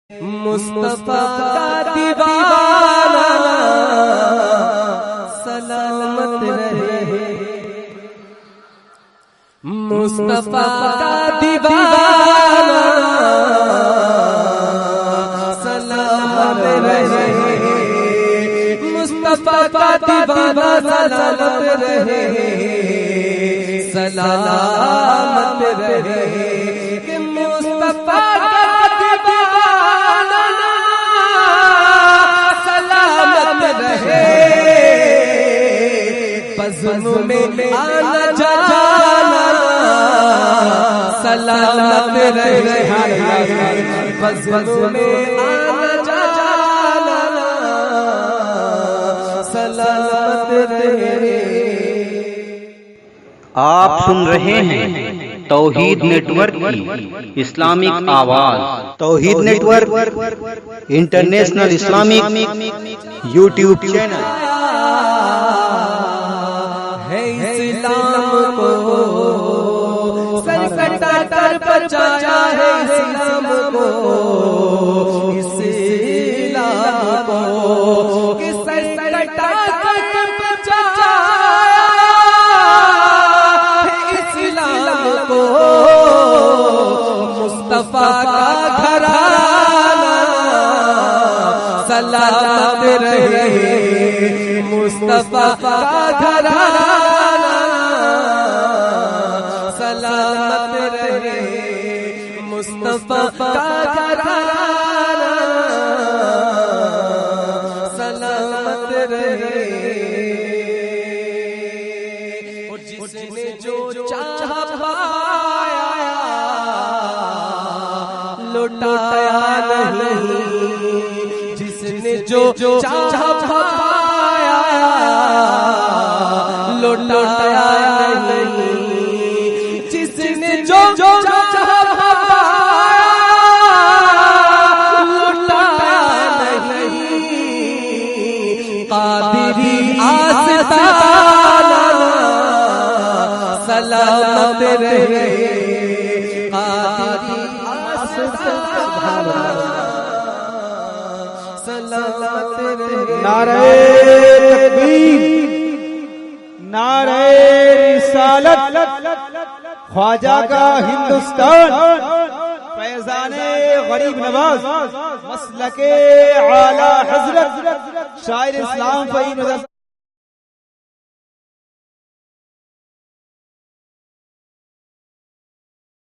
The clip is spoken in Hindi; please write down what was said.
मुस्तफा का दीवाना सलामत रहे। मुस्तफा का दीवाना सलामत रहे। मुस्तफा का दीवाना सलामत रहे। सलामत रहे कि मुस्तफा का दीवाना सलामत रहे। बज़्म में आना जाना सलामत रहे। बज़्म में आना जाना सलामत रहे। आप सुन रहे हैं तौहीद नेटवर्क की इस्लामिक आवाज। Tauheed network international Islamic YouTube channel है। इस्लाम को सरकटा कर बचाया है। इस्लाम को इस्लाम को कि सरकटा कर बचाया है। इस्लाम को मुस्तफा का घराना सलामत रहे। मुस्तफा का घराना सलामत रहे। मुस्तफा का घराना सलामत रहे। और जिसने जो चाह पाया लौटाया नहीं। जिसने जो चाह पाया लौटाया नहीं। जिसने जो चाह पाया लौटाया नहीं। कादिरी आस्ताना सलामत रहे। कादिरी आस्ताना सलामत रहे। नारे तकबीर, नारे रिसालत, ख्वाजा का हिंदुस्तान, फैजाने गरीब नवाज, मसलके आला हजरत, शायर इस्लाम फईद